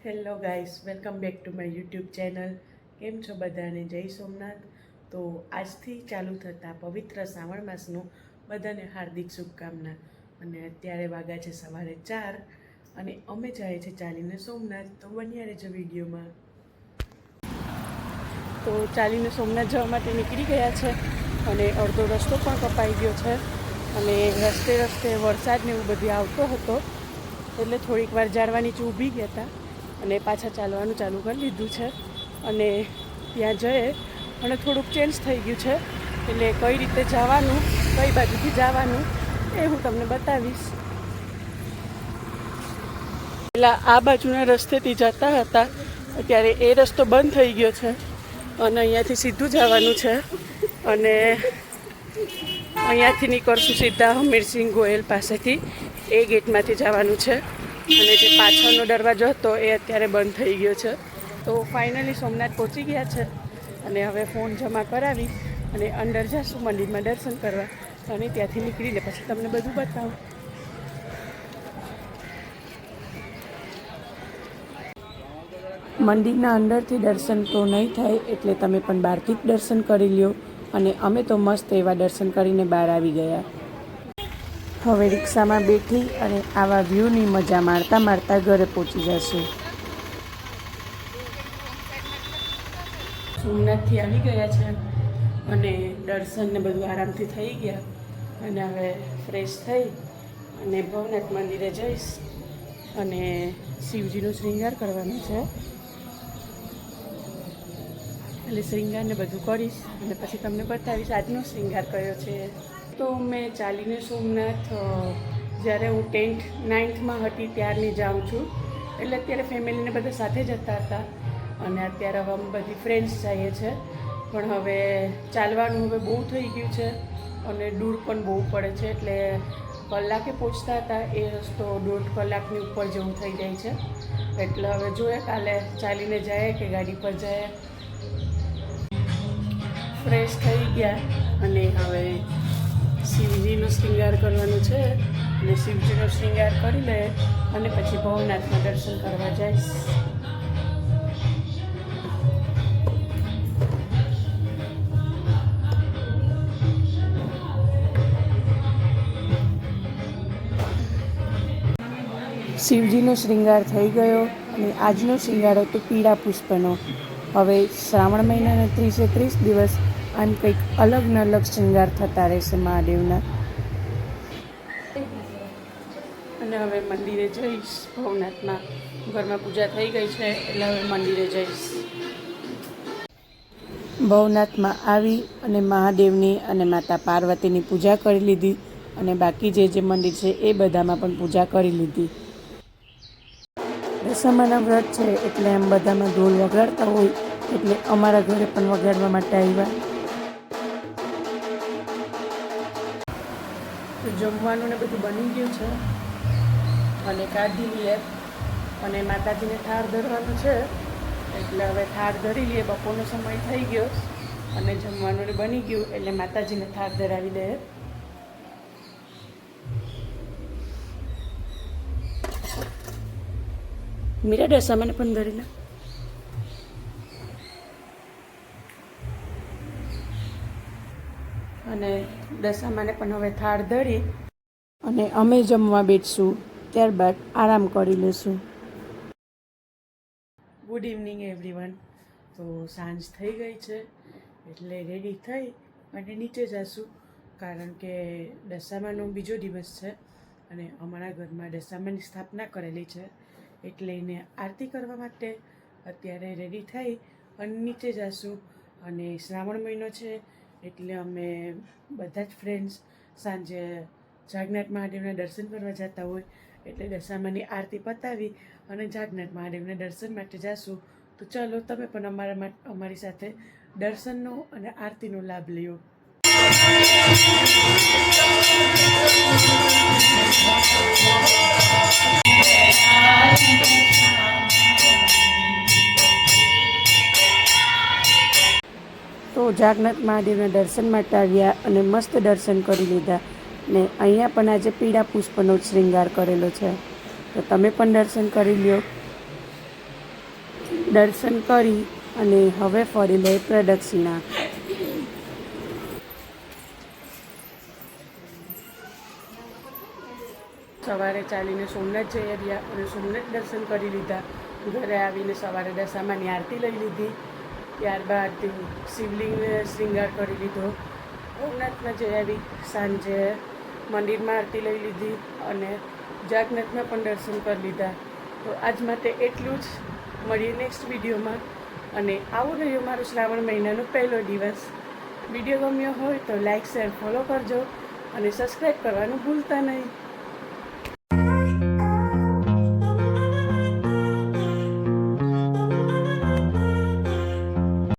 Hello guys, welcome back to my YouTube channel. કેમ છો બધાને? જય સોમનાથ. તો આજથી ચાલુ થતા પવિત્ર શ્રાવણ માસનું બધાને હાર્દિક શુભકામના. અને અત્યારે વાગ્યા છે સવારે 4 અને અમે જાય છે ચાલીને સોમનાથ. તો બન્યા રહેજો વિડીયોમાં. તો ચાલીને સોમનાથ જવા માટે નીકળી ગયા છે અને અડધો રસ્તો પણ કપાઈ ગયો છે અને રસ્તે રસ્તે વરસાદ ને એવું બધું આવતો હતો એટલે થોડીક વાર ઝાડવા નીચે ઊભી ગયા હતા અને પાછા ચાલવાનું ચાલુ કરી લીધું છે. અને ત્યાં જઈએ અને થોડુંક ચેન્જ થઈ ગયું છે એટલે કઈ રીતે જવાનું, કઈ બાજુથી જવાનું એ હું તમને બતાવીશ. પહેલાં આ બાજુના રસ્તેથી જતા હતા, અત્યારે એ રસ્તો બંધ થઈ ગયો છે અને અહીંયાથી સીધું જવાનું છે. અને અહીંયાથી નીકળશું સીધા હમીરસિંહ ગોયલ પાસેથી, એ ગેટમાંથી જવાનું છે. અને જે પાછળનો દરવાજો હતો એ અત્યારે બંધ થઈ ગયો છે. તો ફાઇનલી સોમનાથ પહોંચી ગયા છે અને હવે ફોન જમા કરાવી અને અંદર જઈશું મંદિરમાં દર્શન કરવા અને ત્યાંથી નીકળીને પછી તમને બધું બતાવું. મંદિરના અંદરથી દર્શન તો નહીં થાય એટલે તમે પણ બહારથી જ દર્શન કરી લ્યો. અને અમે તો મસ્ત એવા દર્શન કરીને બહાર આવી ગયા. હવે રિક્ષામાં બેઠી અને આવા વ્યૂની મજા માણતા માણતા ઘરે પહોંચી જશું. સોમનાથથી આવી ગયા છે અને દર્શન ને બધું આરામથી થઈ ગયા અને હવે ફ્રેશ થઈ અને ભવનાથ મંદિરે જઈશ અને શિવજીનો શ્રૃંગાર કરવાનો છે એટલે શ્રૃંગારને બધું કરીશ અને પછી તમને બતાવીશ આજનો શ્રૃંગાર કયો છે. તો મેં ચાલીને સોમનાથ જ્યારે હું 10th 9thમાં હતી ત્યારની જાઉં છું, એટલે અત્યારે ફેમિલીને બધા સાથે જતા હતા અને અત્યારે હવે અમે બધી ફ્રેન્ડ્સ જઈએ છે. પણ હવે ચાલવાનું હવે બહુ થઈ ગયું છે અને દૂર પણ બહુ પડે છે એટલે કલાકે પહોંચતા હતા એ રસ્તો 1.5 કલાકની ઉપર જેવું થઈ જાય છે. એટલે હવે જોઈએ કાલે ચાલીને જાય કે ગાડી પર જાય. ફ્રેશ થઈ ગયા અને હવે શિવજીનો શ્રૃંગાર કરવાનો છે અને શિવજીનો શ્રૃંગાર કરી લે અને પછી ભવનાથમાં દર્શન કરવા જઈશ. શિવજીનો શ્રૃંગાર થઈ ગયો અને આજનો શ્રૃંગાર હતો પીળા પુષ્પનો. હવે શ્રાવણ મહિનાના 30 દિવસ આમ કંઈક અલગ ને અલગ શ્રૃંગાર થતા રહેશે મહાદેવના. અને હવે મંદિરે જઈશ ભવનાથમાં. ઘરમાં પૂજા થઈ ગઈ છે એટલે હવે મંદિરે જઈશ. ભવનાથમાં આવી અને મહાદેવની અને માતા પાર્વતીની પૂજા કરી લીધી અને બાકી જે મંદિર છે એ બધામાં પણ પૂજા કરી લીધી. દશામાના વ્રત છે એટલે આમ બધામાં ઢોલ વગાડતા હોય એટલે અમારા ઘરે પણ વગાડવા માટે આવ્યા. તો જમવાનું ને બધું બની ગયું છે અને કાઢી લઈએ અને માતાજીને થાળ ધરવાનું છે એટલે હવે થાળ ધરી લઈએ. બપોરનો સમય થઈ ગયો અને જમવાનું બની ગયું એટલે માતાજીને થાળ ધરાવી દઈએ. મીરા દશામાને પણ ધરીને અને દશામાને પણ હવે થાળ ધરી અને અમે જમવા બેઠશું, ત્યારબાદ આરામ કરી લઈશું. Good evening everyone. તો સાંજ થઈ ગઈ છે એટલે રેડી થઈ અને નીચે જઈશું કારણ કે દશામાનો બીજો દિવસ છે અને અમારા ઘરમાં દશામાની સ્થાપના કરેલી છે એટલે એને આરતી કરવા માટે અત્યારે રેડી થઈ અને નીચે જઈશું. અને શ્રાવણ મહિનો છે એટલે અમે બધા જ ફ્રેન્ડ્સ સાંજે જાગનાથ મહાદેવના દર્શન કરવા જતા હોય એટલે દશામાની આરતી પતાવી અને જાગનાથ મહાદેવના દર્શન માટે જઈશું. તો ચાલો તમે પણ અમારી સાથે દર્શનનો અને આરતીનો લાભ લ્યો. તો જાગનાથ મહાદેવના દર્શન માટે આવ્યા અને મસ્ત દર્શન કરી લીધા ને અહીંયા પણ આજે પીળા પુષ્પનો શ્રૃંગાર કરેલો છે તો તમે પણ દર્શન કરી લ્યો. દર્શન કરી અને હવે ફરી લે પ્રદક્ષિણા. સવારે ચાલીને સોમનાથ જઈ આવ્યા અને સોમનાથ દર્શન કરી લીધા. ઘરે આવીને સવારે દશામાની આરતી લઈ લીધી. ત્યારબાદ શિવલિંગને શૃંગાર કરી લીધો. ભવનાથમાં જઈ આવી. સાંજે મંદિરમાં આરતી લઈ લીધી અને જાગનાથમાં પણ દર્શન કરી લીધા. તો આજ માટે એટલું જ. મળીએ નેક્સ્ટ વિડીયોમાં. અને આવો રહ્યો મારો શ્રાવણ મહિનાનો પહેલો દિવસ. વિડીયો ગમ્યો હોય તો લાઈક શેર ફોલો કરજો અને સબસ્ક્રાઈબ કરવાનું ભૂલતા નહીં.